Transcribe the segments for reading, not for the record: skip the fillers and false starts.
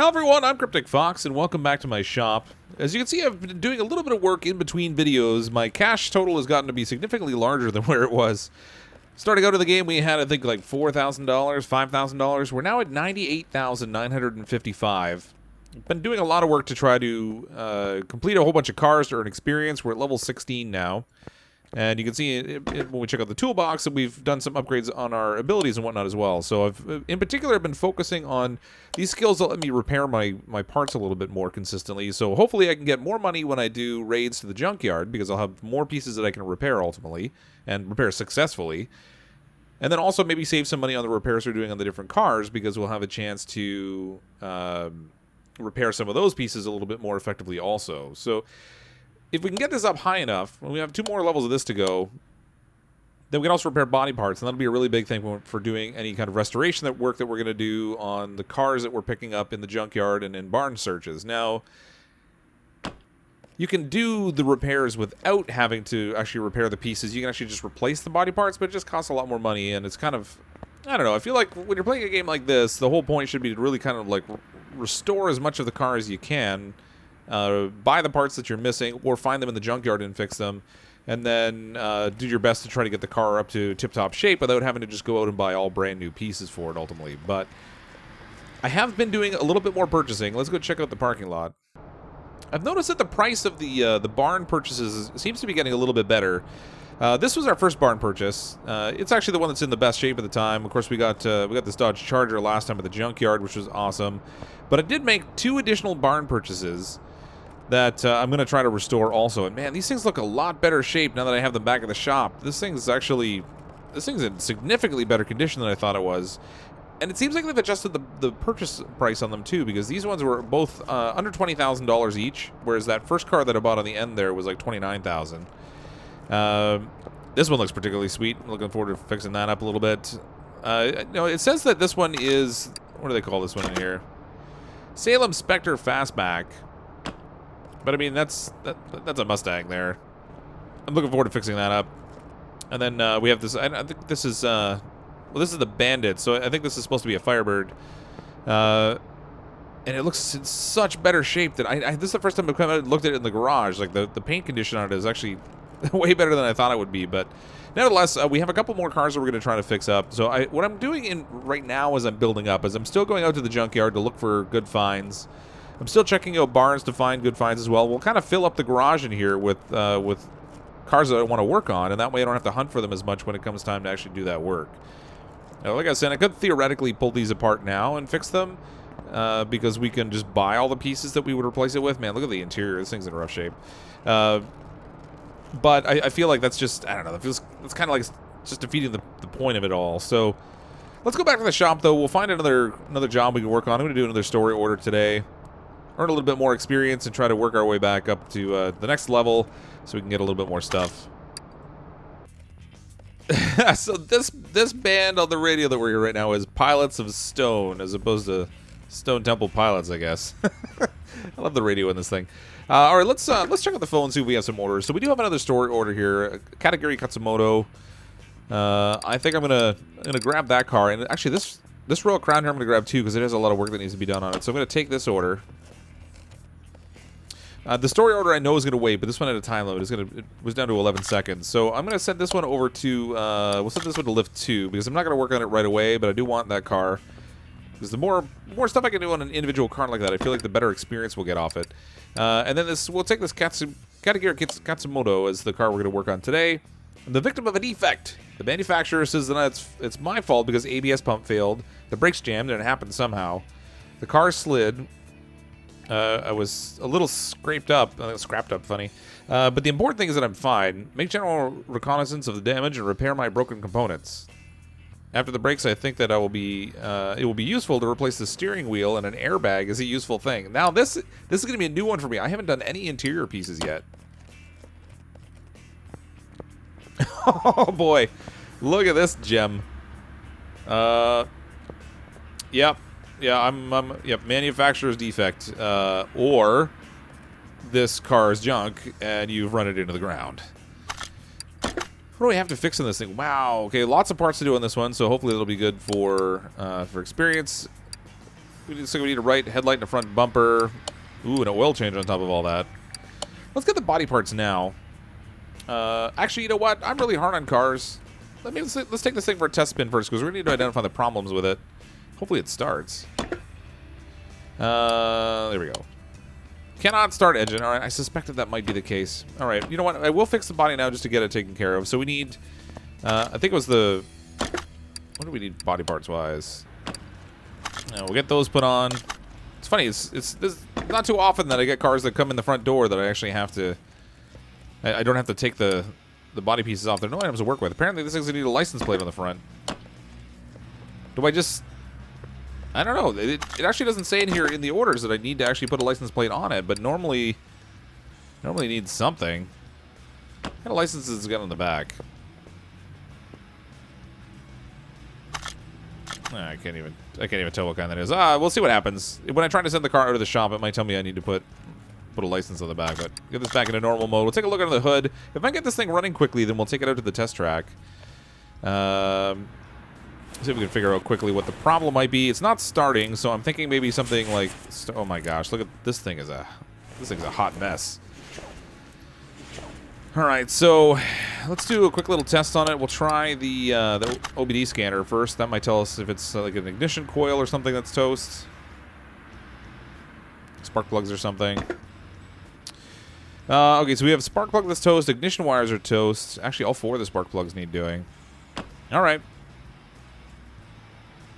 Hello everyone, I'm CrypticFox, and welcome back to my shop. As you can see, I've been doing a little bit of work in between videos. My cash total has gotten to be significantly larger than where it was. Starting out of the game, we had, I think, like $4,000, $5,000. We're now at $98,955. I've been doing a lot of work to try to complete a whole bunch of cars to earn experience. We're at level 16 now. And you can see when we check out the toolbox that we've done some upgrades on our abilities and whatnot as well. So I've, in particular, been focusing on these skills that let me repair my parts a little bit more consistently. So hopefully I can get more money when I do raids to the junkyard, because I'll have more pieces that I can repair ultimately, and repair successfully. And then also maybe save some money on the repairs we're doing on the different cars, because we'll have a chance to repair some of those pieces a little bit more effectively also. So if we can get this up high enough, we have 2 more levels of this to go, then we can also repair body parts, and that'll be a really big thing for doing any kind of restoration work that we're going to do on the cars that we're picking up in the junkyard and in barn searches. Now, you can do the repairs without having to actually repair the pieces. You can actually just replace the body parts, but it just costs a lot more money, and it's kind of, I don't know, I feel like when you're playing a game like this, the whole point should be to really kind of like restore as much of the car as you can, buy the parts that you're missing, or find them in the junkyard and fix them, and then do your best to try to get the car up to tip-top shape without having to just go out and buy all brand new pieces for it ultimately. But I have been doing a little bit more purchasing. Let's go check out the parking lot. I've noticed that the price of the barn purchases seems to be getting a little bit better. This was our first barn purchase. It's actually the one that's in the best shape at the time. Of course, we got this Dodge Charger last time at the junkyard, which was awesome. But I did make 2 additional barn purchases that I'm going to try to restore also. And man, these things look a lot better shape now that I have them back at the shop. This thing's in significantly better condition than I thought it was. And it seems like they've adjusted the purchase price on them too, because these ones were both under $20,000 each, whereas that first car that I bought on the end there was like $29,000. This one looks particularly sweet. I'm looking forward to fixing that up a little bit. No, it says that this one is, what do they call this one in here? Salem Spectre Fastback. But I mean, that's a Mustang there. I'm looking forward to fixing that up. And then we have this. I think this is well, this is the Bandit. So I think this is supposed to be a Firebird. And it looks in such better shape that this is the first time I've come out and looked at it in the garage. Like the paint condition on it is actually way better than I thought it would be. But nevertheless, we have a couple more cars that we're going to try to fix up. So what I'm doing right now as I'm building up is I'm still going out to the junkyard to look for good finds. I'm still checking out barns to find good finds as well. We'll kind of fill up the garage in here with cars that I want to work on, and that way I don't have to hunt for them as much when it comes time to actually do that work. Now, like I said, I could theoretically pull these apart now and fix them, because we can just buy all the pieces that we would replace it with. Man, look at the interior. This thing's in rough shape. But I feel like that's just, I don't know, it's kind of like just defeating the point of it all. So let's go back to the shop, though. We'll find another job we can work on. I'm going to do another story order today. Earn a little bit more experience and try to work our way back up to the next level so we can get a little bit more stuff. So this band on the radio that we're here right now is Pilots of Stone, as opposed to Stone Temple Pilots, I guess. I love the radio in this thing. All right, let's check out the phone and see if we have some orders. So we do have another story order here, Katagiri Katsumoto. I think I'm gonna grab that car, and actually this Royal Crown here I'm gonna grab too, because it has a lot of work that needs to be done on it. So I'm gonna take this order. The story order I know is going to wait, but this one had a time limit. It was down to 11 seconds. So I'm going to send this one over to, we'll send this one to Lift 2, because I'm not going to work on it right away, but I do want that car. Because the more stuff I can do on an individual car like that, I feel like the better experience we'll get off it. And then we'll take this Katagiri Katsumoto as the car we're going to work on today. I'm the victim of a defect. The manufacturer says that it's my fault because ABS pump failed, the brakes jammed, and it happened somehow. The car slid. I was a little scrapped up, funny. But the important thing is that I'm fine. Make general reconnaissance of the damage and repair my broken components. After the brakes, I think that it will be useful to replace the steering wheel, and an airbag is a useful thing. Now, this is going to be a new one for me. I haven't done any interior pieces yet. Oh, boy. Look at this gem. Yep. Yeah, yep, manufacturer's defect, or this car is junk and you've run it into the ground. What do we have to fix in this thing? Wow, okay, lots of parts to do on this one, so hopefully it'll be good for experience. We need a right headlight and a front bumper. Ooh, an oil change on top of all that. Let's get the body parts now. Actually, you know what? I'm really hard on cars. Let's take this thing for a test spin first, because we need to identify the problems with it. Hopefully it starts. There we go. Cannot start engine. All right, I suspected that might be the case. All right, you know what? I will fix the body now just to get it taken care of. So we need, I think it was the, what do we need body parts wise? We'll get those put on. It's funny. It's not too often that I get cars that come in the front door that I actually have to. I don't have to take the body pieces off. There are no items to work with. Apparently, this thing's gonna need a license plate on the front. Do I just? I don't know. It actually doesn't say in here in the orders that I need to actually put a license plate on it, but normally needs something. What kind of license has it got on the back? I can't even tell what kind that is. We'll see what happens. When I try to send the car out of the shop, it might tell me I need to put a license on the back. But get this back into normal mode. We'll take a look under the hood. If I get this thing running quickly, then we'll take it out to the test track. See if we can figure out quickly what the problem might be. It's not starting, so I'm thinking maybe something like. Oh my gosh! Look at this thing. This thing's a hot mess. All right, so let's do a quick little test on it. We'll try the OBD scanner first. That might tell us if it's like an ignition coil or something that's toast. Spark plugs or something. Okay, so we have a spark plug that's toast. Ignition wires are toast. Actually, all 4 of the spark plugs need doing. All right.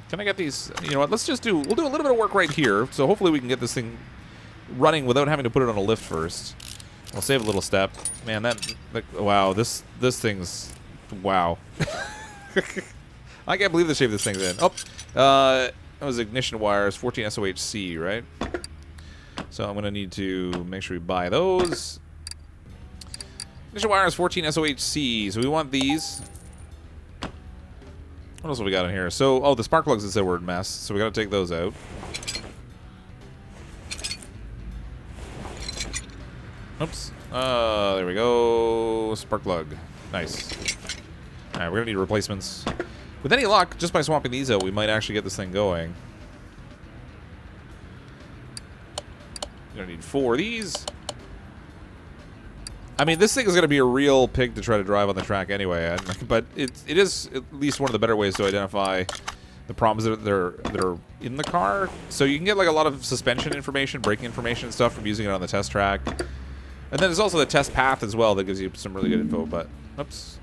Can I get these? You know what? We'll do a little bit of work right here. So hopefully we can get this thing running without having to put it on a lift first. We'll save a little step. Man, wow, this thing's, wow. I can't believe the shape this thing's in. Oh, that was ignition wires, 14 SOHC, right? So I'm gonna need to make sure we buy those. Ignition wires, 14 SOHC. So we want these. What else have we got in here? So, the spark plugs that said were a mess, so we gotta take those out. Oops. There we go. Spark plug. Nice. Alright, we're gonna need replacements. With any luck, just by swapping these out, we might actually get this thing going. We're gonna need 4 of these. I mean, this thing is going to be a real pig to try to drive on the track anyway, but it is at least one of the better ways to identify the problems that are in the car. So you can get like a lot of suspension information, braking information and stuff from using it on the test track. And then there's also the test path as well that gives you some really good info, but, oops.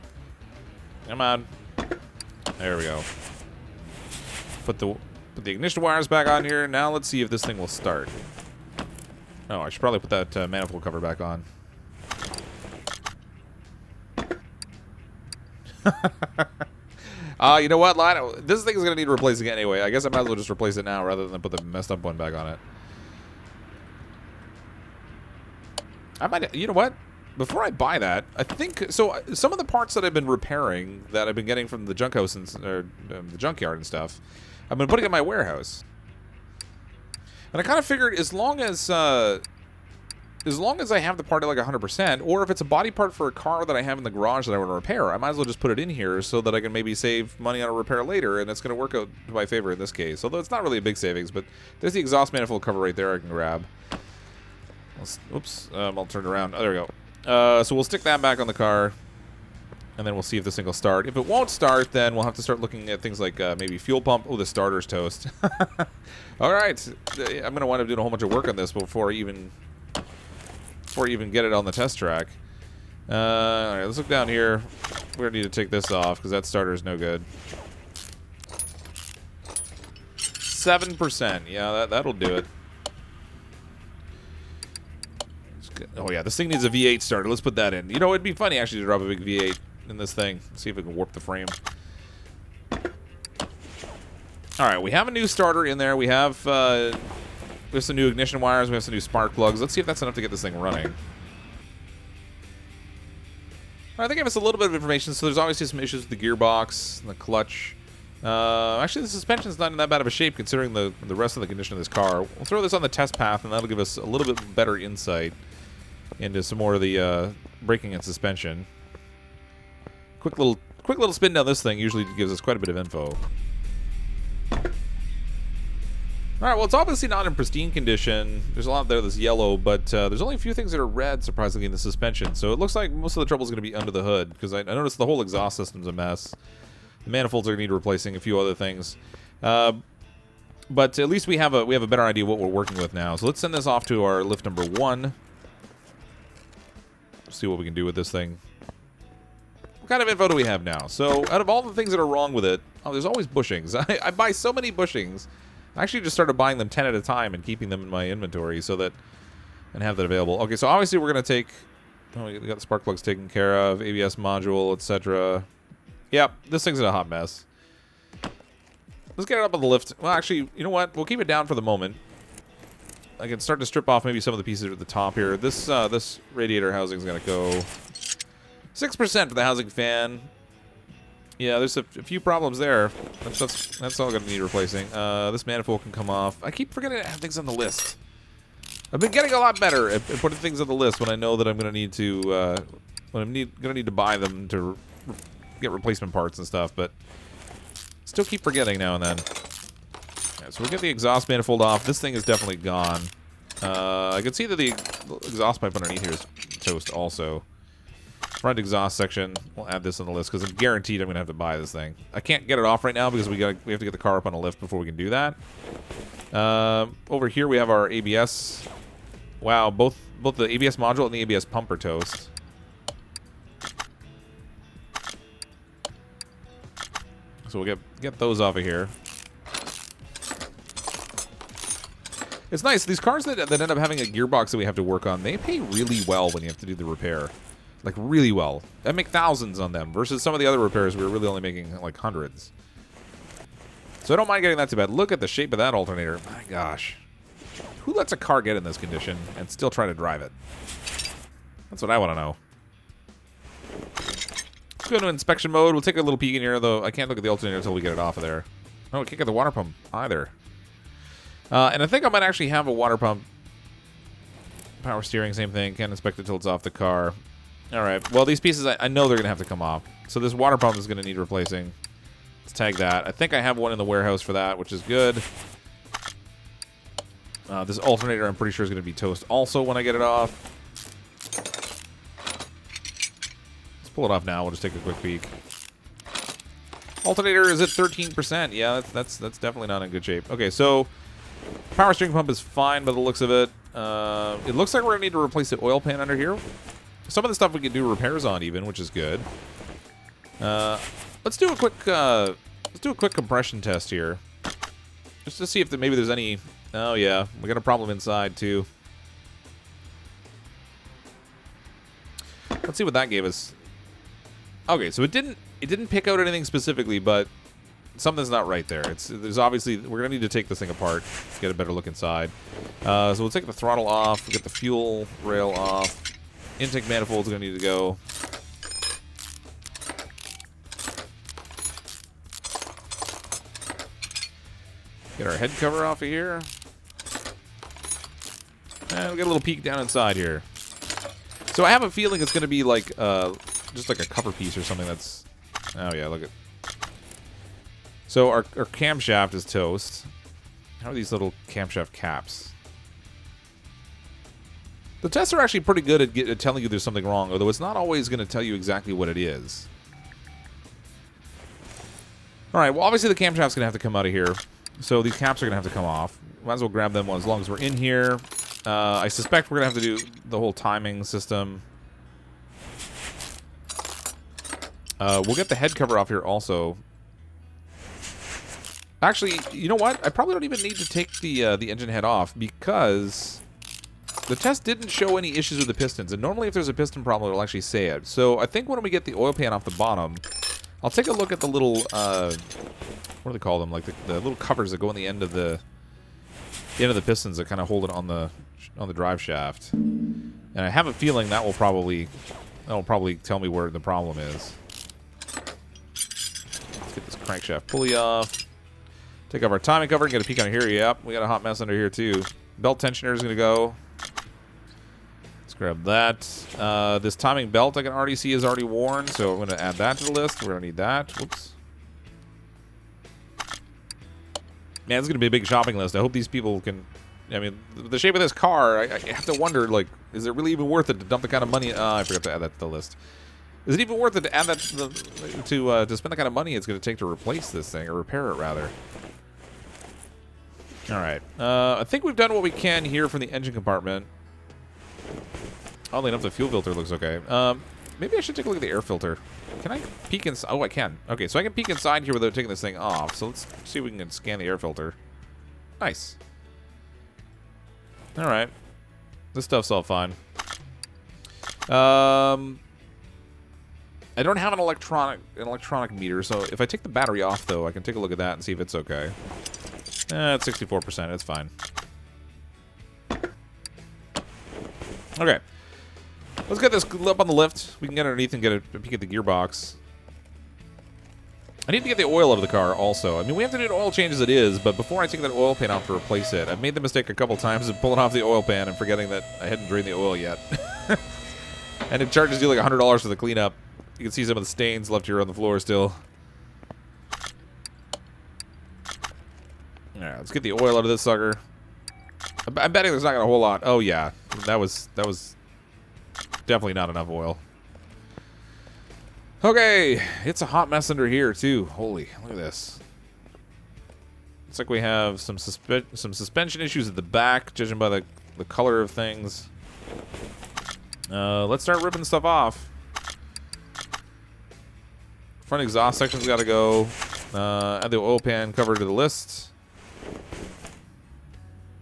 Come on. There we go. Put the ignition wires back on here. Now let's see if this thing will start. Oh, I should probably put that manifold cover back on. You know what, Lino? This thing is going to need replacing anyway. I guess I might as well just replace it now rather than put the messed up one back on it. I might, you know what? Before I buy that, I think, so some of the parts that I've been repairing that I've been getting from the junk house and the junkyard and stuff, I've been putting in my warehouse. And I kind of figured as long as I have the part at like 100%, or if it's a body part for a car that I have in the garage that I want to repair, I might as well just put it in here so that I can maybe save money on a repair later, and it's going to work out to my favor in this case. Although it's not really a big savings, but there's the exhaust manifold cover right there I can grab. Oops, I'll turn it around. Oh, there we go. So we'll stick that back on the car, and then we'll see if this thing will start. If it won't start, then we'll have to start looking at things like maybe fuel pump. Oh, the starter's toast. All right, I'm going to wind up doing a whole bunch of work on this before I even get it on the test track. All right, let's look down here. We're going to need to take this off because that starter is no good. 7%. Yeah, that'll do it. Oh, yeah, this thing needs a V8 starter. Let's put that in. You know, it'd be funny, actually, to drop a big V8 in this thing. See if we can warp the frame. All right, we have a new starter in there. We have some new ignition wires. We have some new spark plugs. Let's see if that's enough to get this thing running. All right, they gave us a little bit of information. So there's obviously some issues with the gearbox and the clutch. Actually, the suspension's not in that bad of a shape considering the rest of the condition of this car. We'll throw this on the test path, and that'll give us a little bit better insight into some more of the braking and suspension. Quick little spin down this thing usually gives us quite a bit of info. All right, well, it's obviously not in pristine condition. There's a lot there that's yellow, but there's only a few things that are red, surprisingly, in the suspension. So it looks like most of the trouble is going to be under the hood, because I noticed the whole exhaust system's a mess. The manifolds are going to need replacing, a few other things. But at least we have a better idea what we're working with now. So let's send this off to our lift number 1. See what we can do with this thing. What kind of info do we have now? So out of all the things that are wrong with it, oh, there's always bushings. I buy so many bushings. I actually just started buying them 10 at a time and keeping them in my inventory so that and have that available. Okay, so obviously we're going to take... Oh, we got the spark plugs taken care of, ABS module, etc. Yep, this thing's in a hot mess. Let's get it up on the lift. Well, actually, you know what? We'll keep it down for the moment. I can start to strip off maybe some of the pieces at the top here. This this radiator housing is going to go 6% for the housing fan. Yeah, there's a few problems there. That's all going to need replacing. This manifold can come off. I keep forgetting to have things on the list. I've been getting a lot better at putting things on the list when I know that I'm going to need to going to need to buy them to get replacement parts and stuff, but still keep forgetting now and then. Yeah, so we'll get the exhaust manifold off. This thing is definitely gone. I can see that the exhaust pipe underneath here is toast also. Front exhaust section. We'll add this on the list because I'm guaranteed I'm going to have to buy this thing. I can't get it off right now because we have to get the car up on a lift before we can do that. Over here we have our ABS. Wow, both the ABS module and the ABS pump are toast. So we'll get those off of here. It's nice. These cars that end up having a gearbox that we have to work on, they pay really well when you have to do the repair. Like, really well. I make thousands on them versus some of the other repairs we were really only making, like, hundreds. So I don't mind getting that too bad. Look at the shape of that alternator. My gosh. Who lets a car get in this condition and still try to drive it? That's what I want to know. Let's go into inspection mode. We'll take a little peek in here, though. I can't look at the alternator until we get it off of there. Oh, we can't get the water pump either. And I think I might actually have a water pump. Power steering, same thing. Can't inspect it until it's off the car. All right. Well, these pieces, I know they're going to have to come off. So this water pump is going to need replacing. Let's tag that. I think I have one in the warehouse for that, which is good. This alternator, I'm pretty sure, is going to be toast also when I get it off. Let's pull it off now. We'll just take a quick peek. Alternator is at 13%. Yeah, that's definitely not in good shape. Okay, so power steering pump is fine by the looks of it. It looks like we're going to need to replace the oil pan under here. Some of the stuff we can do repairs on even, which is good. Let's do a quick compression test here, just to see if maybe there's any. Oh yeah, we got a problem inside too. Let's see what that gave us. Okay, so it didn't pick out anything specifically, but something's not right there. There's obviously we're gonna need to take this thing apart, get a better look inside. So we'll take the throttle off, get the fuel rail off. Intake manifold's gonna need to go. Get our head cover off of here. And we'll get a little peek down inside here. So I have a feeling it's gonna be like just like a cover piece or something that's. Oh yeah, look at. So our camshaft is toast. How are these little camshaft caps? The tests are actually pretty good at telling you there's something wrong, although it's not always going to tell you exactly what it is. All right, well, obviously the camshaft's going to have to come out of here, so these caps are going to have to come off. Might as well grab them as long as we're in here. I suspect we're going to have to do the whole timing system. We'll get the head cover off here also. Actually, you know what? I probably don't even need to take the engine head off because the test didn't show any issues with the pistons, and normally if there's a piston problem, it'll actually say it. So I think when we get the oil pan off the bottom, I'll take a look at the little, what do they call them? Like the little covers that go on the end of the pistons that kind of hold it on the drive shaft. And I have a feeling that will probably tell me where the problem is. Let's get this crankshaft pulley off. Take off our timing cover and get a peek under here. Yep, we got a hot mess under here too. Belt tensioner is going to go. Let's grab that. This timing belt I can already see is already worn, so I'm going to add that to the list. We're going to need that. Whoops. Man, it's going to be a big shopping list. I hope these people can... I mean, the shape of this car, I have to wonder, like, is it really even worth it to dump the kind of money... I forgot to add that to the list. Is it even worth it to add that to spend the kind of money it's going to take to replace this thing, or repair it, rather? All right. I think we've done what we can here from the engine compartment. Oddly enough, the fuel filter looks okay. Maybe I should take a look at the air filter. Can I peek inside? Oh, I can. Okay, so I can peek inside here without taking this thing off. So let's see if we can scan the air filter. Nice. All right. This stuff's all fine. I don't have an electronic meter, so if I take the battery off, though, I can take a look at that and see if it's okay. It's 64%. It's fine. Okay. Let's get this up on the lift. We can get underneath and get a peek at the gearbox. I need to get the oil out of the car also. I mean, we have to do an oil change as it is, but before I take that oil pan off to replace it, I've made the mistake a couple times of pulling off the oil pan and forgetting that I hadn't drained the oil yet. And it charges you like $100 for the cleanup. You can see some of the stains left here on the floor still. Alright, let's get the oil out of this sucker. I'm betting there's not gonna a whole lot. Oh yeah, that was definitely not enough oil. Okay, it's a hot mess under here too. Holy, look at this. Looks like we have some suspension issues at the back, judging by the color of things. Let's start ripping stuff off. Front exhaust section's got to go. Add the oil pan cover to the list.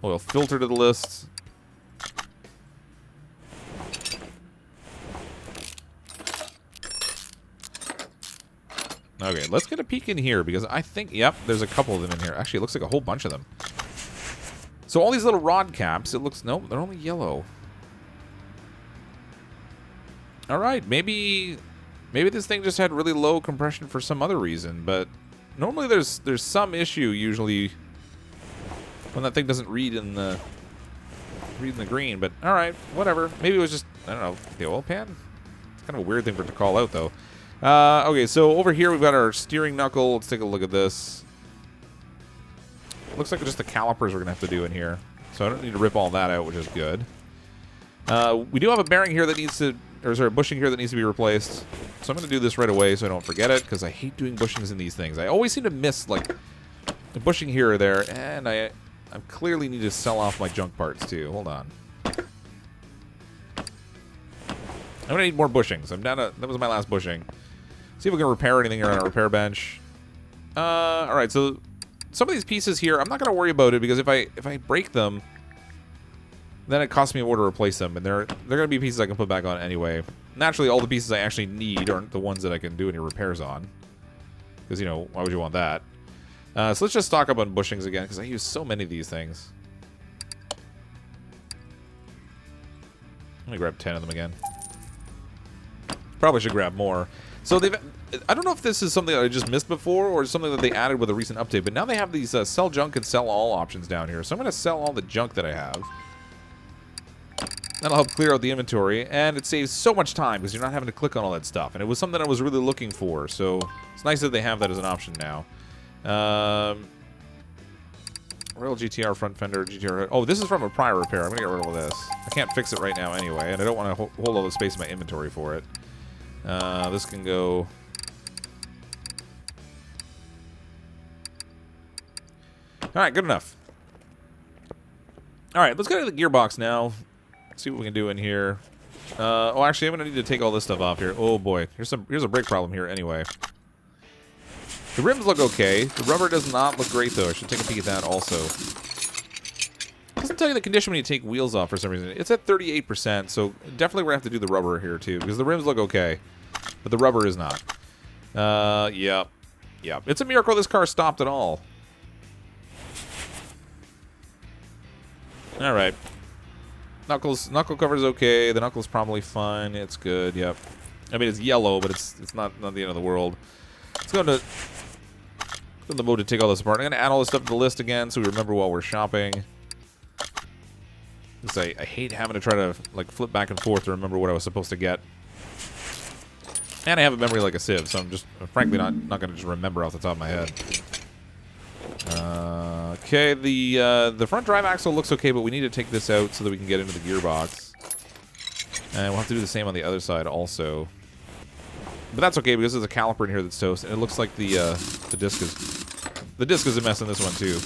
Oil filter to the list. Okay, let's get a peek in here because I think, yep, there's a couple of them in here. Actually, it looks like a whole bunch of them. So all these little rod caps, it looks, nope, they're only yellow. All right, maybe this thing just had really low compression for some other reason, but normally there's some issue usually when that thing doesn't read in the green. But all right, whatever. Maybe it was just, I don't know, the oil pan. It's kind of a weird thing for it to call out though. Okay, so over here we've got our steering knuckle. Let's take a look at this. Looks like just the calipers we're gonna have to do in here, so I don't need to rip all that out, which is good. We do have a bearing here that needs to, or sorry, a bushing here that needs to be replaced. So I'm gonna do this right away so I don't forget it, because I hate doing bushings in these things. I always seem to miss like the bushing here or there, and I clearly need to sell off my junk parts too. Hold on. I'm gonna need more bushings. I'm down to, that was my last bushing. See if we can repair anything here on our repair bench. All right, so some of these pieces here, I'm not gonna worry about it because if I break them, then it costs me more to replace them, and they're gonna be pieces I can put back on anyway. Naturally, all the pieces I actually need aren't the ones that I can do any repairs on, because you know why would you want that? So let's just stock up on bushings again because I use so many of these things. Let me grab 10 of them again. Probably should grab more. So I don't know if this is something that I just missed before or something that they added with a recent update, but now they have these sell junk and sell all options down here. So I'm going to sell all the junk that I have. That'll help clear out the inventory, and it saves so much time because you're not having to click on all that stuff. And it was something I was really looking for, so it's nice that they have that as an option now. Royal GTR front fender, GTR... Oh, this is from a prior repair. I'm going to get rid of all this. I can't fix it right now anyway, and I don't want to hold all the space in my inventory for it. This can go... Alright, good enough. Alright, let's go to the gearbox now. See what we can do in here. Oh, actually, I'm going to need to take all this stuff off here. Oh, boy. Here's a brake problem here anyway. The rims look okay. The rubber does not look great, though. I should take a peek at that also. It doesn't tell you the condition when you take wheels off for some reason. It's at 38%, so definitely we're going to have to do the rubber here, too, because the rims look okay, but the rubber is not. Yep. Yep. It's a miracle this car stopped at all. All right. Knuckle cover is okay. The knuckle's probably fine. It's good. Yep. I mean, it's yellow, but it's not the end of the world. Let's go into the mode to take all this apart. I'm going to add all this stuff to the list again so we remember while we're shopping. Because I hate having to try to like flip back and forth to remember what I was supposed to get. And I have a memory like a sieve, so I'm frankly not going to just remember off the top of my head. Okay, the front drive axle looks okay, but we need to take this out so that we can get into the gearbox. And we'll have to do the same on the other side also. But that's okay because there's a caliper in here that's toast, and it looks like the disc is a mess in this one too.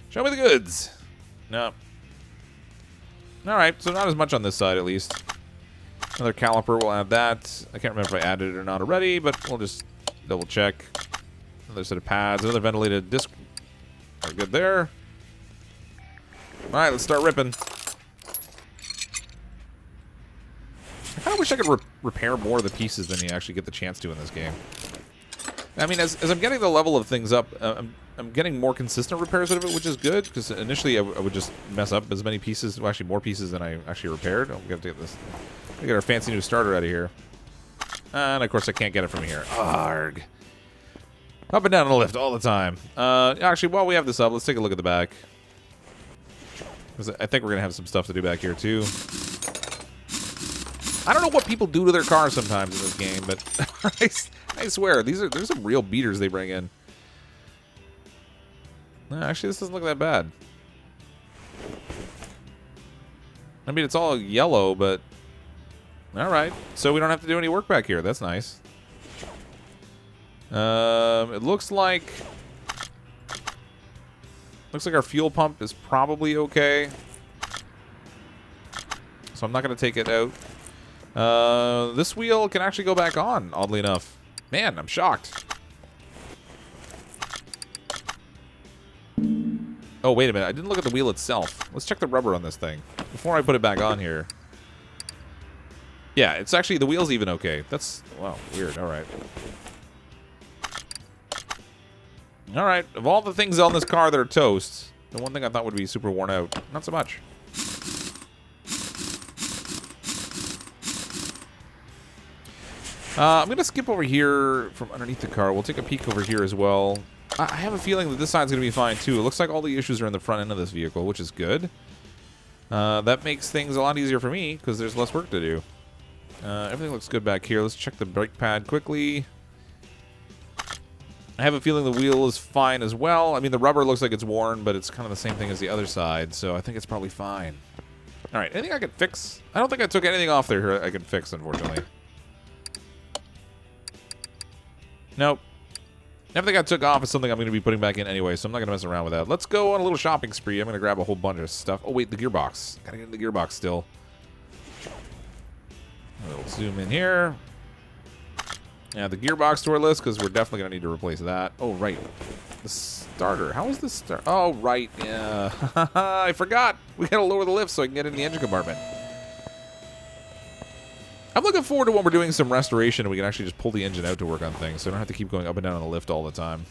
Show me the goods. No. All right, so not as much on this side at least. Another caliper, we'll add that. I can't remember if I added it or not already, but we'll just double check. Another set of pads, another ventilated disc. We're good there. All right, let's start ripping. I kind of wish I could repair more of the pieces than you actually get the chance to in this game. I mean, as I'm getting the level of things up, I'm getting more consistent repairs out of it, which is good, because initially I would just mess up as many pieces, well, actually more pieces than I actually repaired. I'm going to get this. We get our fancy new starter out of here. And, of course, I can't get it from here. Arg. Up and down on the lift all the time. Actually, while we have this up, let's take a look at the back. I think we're going to have some stuff to do back here, too. I don't know what people do to their cars sometimes in this game, but I swear, there's some real beaters they bring in. No, actually, this doesn't look that bad. I mean, it's all yellow, but... Alright, so we don't have to do any work back here. That's nice. It looks like... Looks like our fuel pump is probably okay. So I'm not going to take it out. This wheel can actually go back on, oddly enough. Man, I'm shocked. Oh, wait a minute. I didn't look at the wheel itself. Let's check the rubber on this thing before I put it back on here. Yeah, it's actually, the wheel's even okay. That's, wow, weird. All right. All right. Of all the things on this car that are toast, the one thing I thought would be super worn out, not so much. I'm going to skip over here from underneath the car. We'll take a peek over here as well. I have a feeling that this side's going to be fine, too. It looks like all the issues are in the front end of this vehicle, which is good. That makes things a lot easier for me, because there's less work to do. Everything looks good back here. Let's check the brake pad quickly. I have a feeling the wheel is fine as well. I mean, the rubber looks like it's worn, but it's kind of the same thing as the other side, so I think it's probably fine. All right, anything I could fix? I don't think I took anything off there I could fix, unfortunately. Nope. Everything I took off is something I'm going to be putting back in anyway, so I'm not going to mess around with that. Let's go on a little shopping spree. I'm going to grab a whole bunch of stuff. Oh, wait, the gearbox. Got to get in the gearbox still. We'll zoom in here. Add the gearbox to our list, because we're definitely going to need to replace that. Oh, right. The starter. How is this start? Oh, right. Yeah. I forgot. We got to lower the lift so I can get in the engine compartment. I'm looking forward to when we're doing some restoration and we can actually just pull the engine out to work on things, so I don't have to keep going up and down on the lift all the time.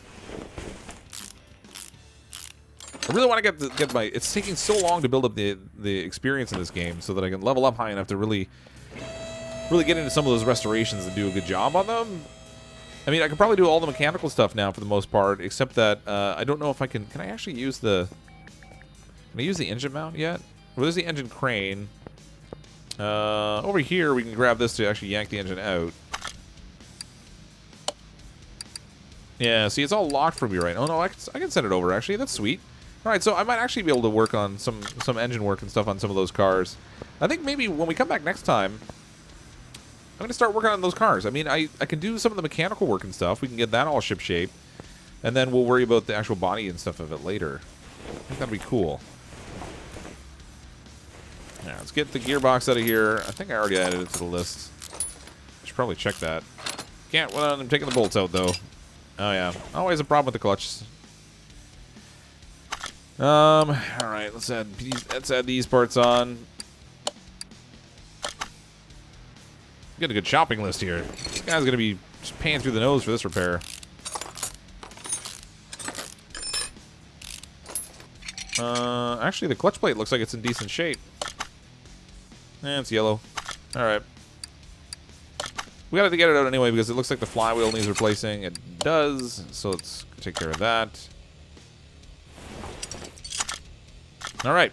I really want to get my... It's taking so long to build up the experience in this game so that I can level up high enough to really get into some of those restorations and do a good job on them. I mean, I can probably do all the mechanical stuff now for the most part, except that I don't know if I can... Can I actually use the... Can I use the engine mount yet? Well, there's the engine crane. Over here, we can grab this to actually yank the engine out. Yeah, see, it's all locked for me right now. Oh, no, I can send it over, actually. That's sweet. All right, so I might actually be able to work on some engine work and stuff on some of those cars. I think maybe when we come back next time, I'm going to start working on those cars. I mean, I can do some of the mechanical work and stuff. We can get that all ship-shape. And then we'll worry about the actual body and stuff of it later. I think that'd be cool. Yeah, let's get the gearbox out of here. I think I already added it to the list. I should probably check that. Can't without I'm taking the bolts out, though. Oh, yeah. Always a problem with the clutch. Alright, let's add these parts on. Get a good shopping list here. This guy's going to be just paying through the nose for this repair. Actually, the clutch plate looks like it's in decent shape. It's yellow. Alright. We gotta get it out anyway because it looks like the flywheel needs replacing. It does, so let's take care of that. Alright.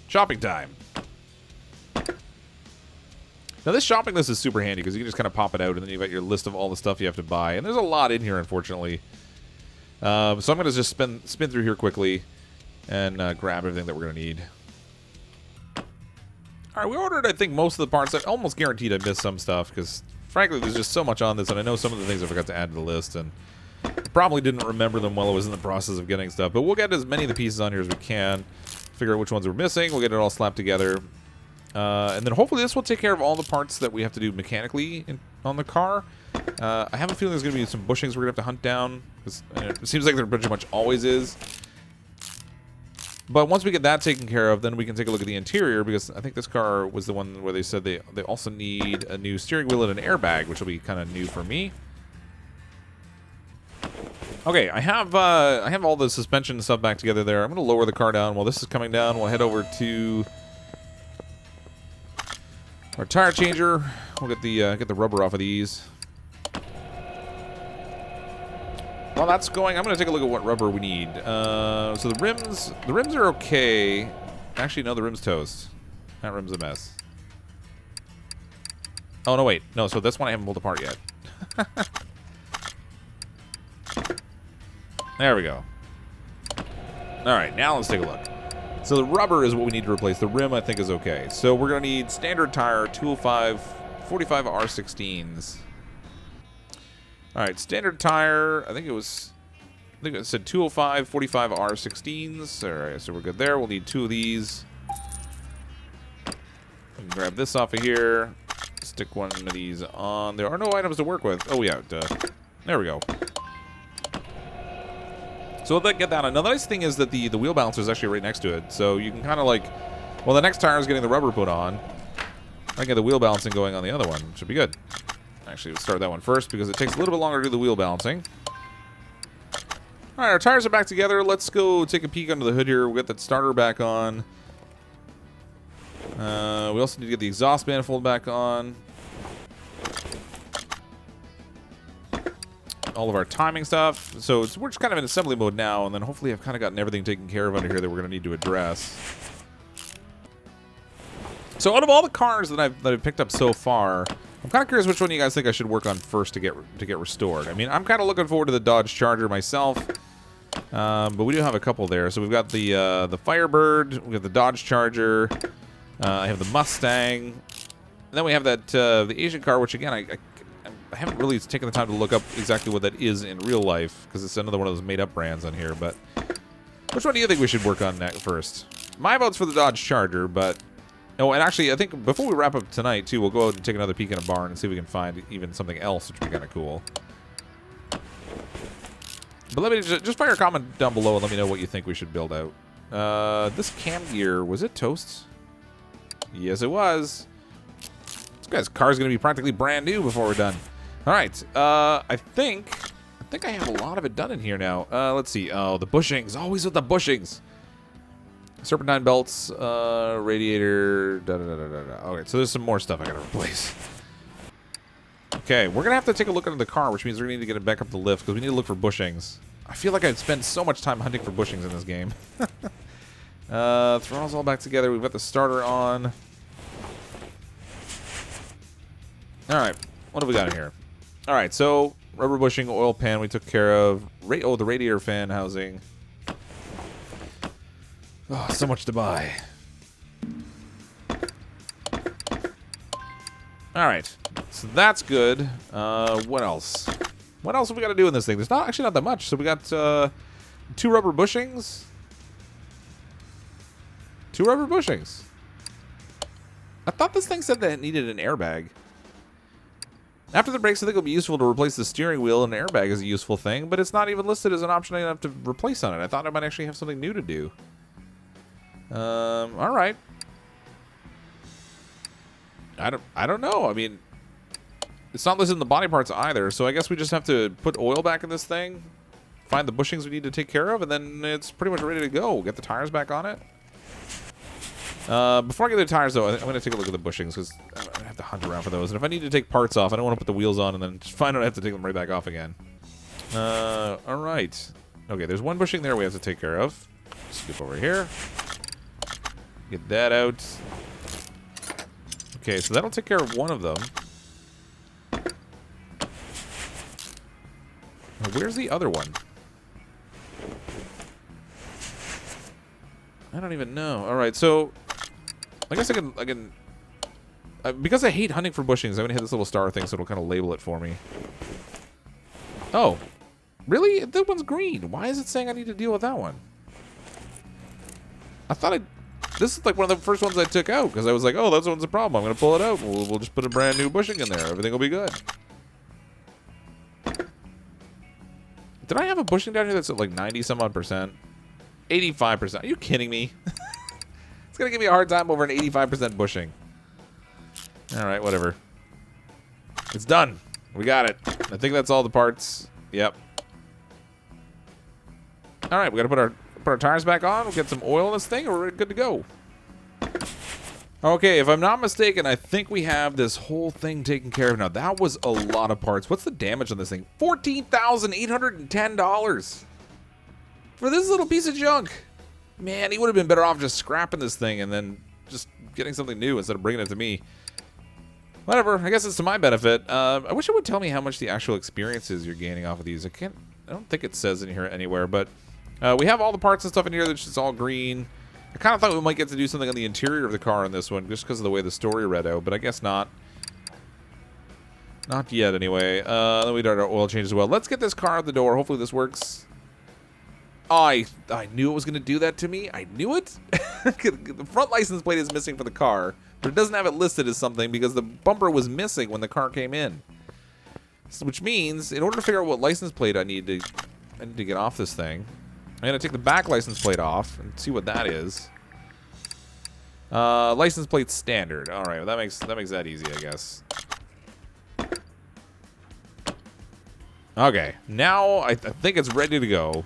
Shopping time. Now this shopping list is super handy because you can just kind of pop it out and then you've got your list of all the stuff you have to buy. And there's a lot in here, unfortunately. So I'm going to just spin through here quickly and grab everything that we're going to need. All right, we ordered, I think, most of the parts. I almost guaranteed I missed some stuff because, frankly, there's just so much on this, and I know some of the things I forgot to add to the list, and probably didn't remember them while I was in the process of getting stuff. But we'll get as many of the pieces on here as we can, figure out which ones we're missing. We'll get it all slapped together. And then hopefully this will take care of all the parts that we have to do mechanically on the car. I have a feeling there's going to be some bushings we're going to have to hunt down. It seems like there pretty much always is. But once we get that taken care of, then we can take a look at the interior, because I think this car was the one where they said they also need a new steering wheel and an airbag, which will be kind of new for me. Okay, I have all the suspension stuff back together there. I'm going to lower the car down while this is coming down. We'll head over to our tire changer. We'll get the rubber off of these. While that's going, I'm going to take a look at what rubber we need. So the rims are okay. Actually, no, the rim's toast. That rim's a mess. Oh, no, wait. No, so this one I haven't pulled apart yet. There we go. All right, now let's take a look. So the rubber is what we need to replace. The rim, I think, is okay. So we're going to need standard tire, 205, 45 R16s. All right, standard tire, I think it said 205, 45 R16s. All right, so we're good there. We'll need 2 of these. We can grab this off of here. Stick one of these on. There are no items to work with. Oh, yeah, duh. There we go. So we'll get that on. Now, the nice thing is that the wheel balancer is actually right next to it. So you can kind of like, well, the next tire is getting the rubber put on. I can get the wheel balancing going on the other one. Should be good. Actually, we'll start that one first because it takes a little bit longer to do the wheel balancing. All right, our tires are back together. Let's go take a peek under the hood here. We'll get that starter back on. We also need to get the exhaust manifold back on. All of our timing stuff. So we're just kind of in assembly mode now, and then hopefully I've kind of gotten everything taken care of under here that we're going to need to address. So out of all the cars that I've picked up so far, I'm kind of curious which one you guys think I should work on first to get restored. I mean, I'm kind of looking forward to the Dodge Charger myself, but we do have a couple there. So we've got the Firebird, we got the Dodge Charger, I have the Mustang, and then we have that the Asian car, which again I haven't really taken the time to look up exactly what that is in real life because it's another one of those made-up brands on here. But which one do you think we should work on first? My vote's for the Dodge Charger, but. Oh, and actually, I think before we wrap up tonight, too, we'll go out and take another peek in a barn and see if we can find even something else, which would be kind of cool. But let me just fire a comment down below and let me know what you think we should build out. This cam gear, was it toast? Yes, it was. This guy's car's going to be practically brand new before we're done. All right, I think I have a lot of it done in here now. Let's see. Oh, the bushings. Always with the bushings. Serpentine belts, radiator, Okay, so there's some more stuff I gotta replace. Okay, we're gonna have to take a look under the car, which means we're gonna need to get it back up the lift, because we need to look for bushings. I feel like I'd spend so much time hunting for bushings in this game. Throttle's all back together. We've got the starter on. Alright, what have we got in here? Alright, so rubber bushing, oil pan we took care of. Oh, the radiator fan housing. Oh, so much to buy. Alright, so that's good. What else? What else have we got to do in this thing? There's actually not that much. So we got 2 rubber bushings. 2 rubber bushings. I thought this thing said that it needed an airbag. After the brakes, I think it'll be useful to replace the steering wheel, and an airbag is a useful thing, but it's not even listed as an option I have to replace on it. I thought I might actually have something new to do. All right. I don't know. I mean, it's not listed in the body parts either, so I guess we just have to put oil back in this thing, find the bushings we need to take care of, and then it's pretty much ready to go. Get the tires back on it. Before I get the tires, though, I'm going to take a look at the bushings, because I have to hunt around for those. And if I need to take parts off, I don't want to put the wheels on and then just find out I have to take them right back off again. All right. Okay, there's one bushing there we have to take care of. Skip over here. Get that out. Okay, so that'll take care of one of them. Now, where's the other one? I don't even know. All right, so I guess I can because I hate hunting for bushings, I'm going to hit this little star thing so it'll kind of label it for me. Oh. Really? That one's green. Why is it saying I need to deal with that one? I thought this is like one of the first ones I took out because I was like, oh, that one's a problem. I'm going to pull it out. We'll just put a brand new bushing in there. Everything will be good. Did I have a bushing down here that's at like 90 some odd %? 85%. Are you kidding me? It's going to give me a hard time over an 85% bushing. All right, whatever. It's done. We got it. I think that's all the parts. Yep. All right, we got to put our tires back on. We'll get some oil in this thing, and we're good to go. Okay, if I'm not mistaken, I think we have this whole thing taken care of now. That was a lot of parts. What's the damage on this thing? $14,810 for this little piece of junk. Man, he would have been better off just scrapping this thing and then just getting something new instead of bringing it to me. Whatever, I guess it's to my benefit. I wish it would tell me how much the actual experiences you're gaining off of these. I don't think it says in here anywhere, but we have all the parts and stuff in here that's just all green. I kind of thought we might get to do something on the interior of the car in this one, just because of the way the story read out, but I guess not. Not yet, anyway. Then we did our oil change as well. Let's get this car out the door. Hopefully this works. Oh, I knew it was going to do that to me. I knew it. The front license plate is missing for the car, but it doesn't have it listed as something because the bumper was missing when the car came in. Which means, in order to figure out what license plate I need to get off this thing, I'm going to take the back license plate off and see what that is. License plate standard. All right, well, that makes that easy, I guess. Okay, now I think it's ready to go.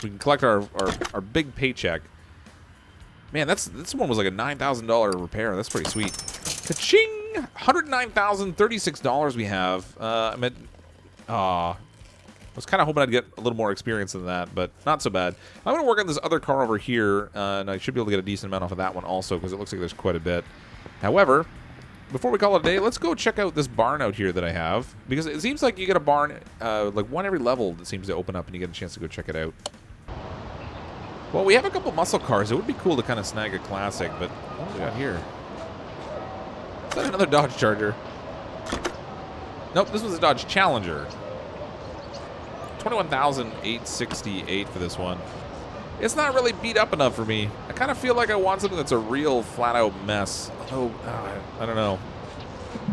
We can collect our big paycheck. Man, this one was like a $9,000 repair. That's pretty sweet. Ka-ching! $109,036 we have. I was kind of hoping I'd get a little more experience than that, but not so bad. I'm going to work on this other car over here, and I should be able to get a decent amount off of that one also, because it looks like there's quite a bit. However, before we call it a day, let's go check out this barn out here that I have, because it seems like you get a barn, like one every level that seems to open up, and you get a chance to go check it out. Well, we have a couple muscle cars. It would be cool to kind of snag a classic, but what do we got here? Is that another Dodge Charger? Nope, this was a Dodge Challenger. $21,868 for this one. It's not really beat up enough for me. I kind of feel like I want something that's a real flat-out mess. Although, I don't know.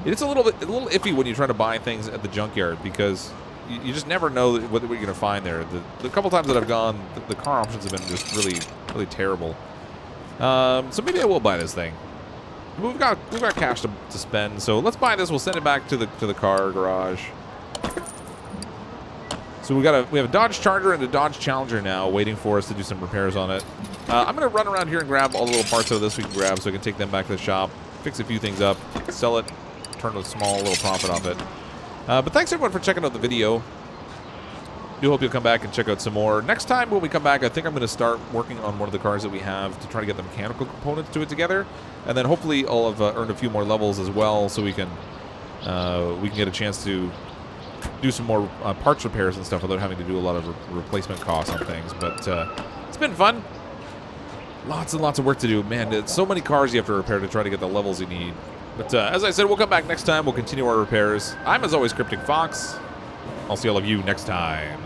It's a little iffy when you try to buy things at the junkyard because you just never know what you're going to find there. The couple times that I've gone, the car options have been just really, really terrible. So maybe I will buy this thing. We've got cash to spend, so let's buy this. We'll send it back to the car garage. So we have a Dodge Charger and a Dodge Challenger now waiting for us to do some repairs on it. I'm going to run around here and grab all the little parts out of this we can grab so I can take them back to the shop, fix a few things up, sell it, turn a small little profit off it. But thanks everyone for checking out the video. Do hope you'll come back and check out some more. Next time when we come back, I think I'm going to start working on one of the cars that we have to try to get the mechanical components to it together. And then hopefully I'll have earned a few more levels as well so we can get a chance to do some more parts repairs and stuff without having to do a lot of replacement costs on things. But it's been fun. Lots and lots of work to do. Man, it's so many cars you have to repair to try to get the levels you need. But as I said, we'll come back next time. We'll continue our repairs. I'm, as always, CrypticFox. I'll see all of you next time.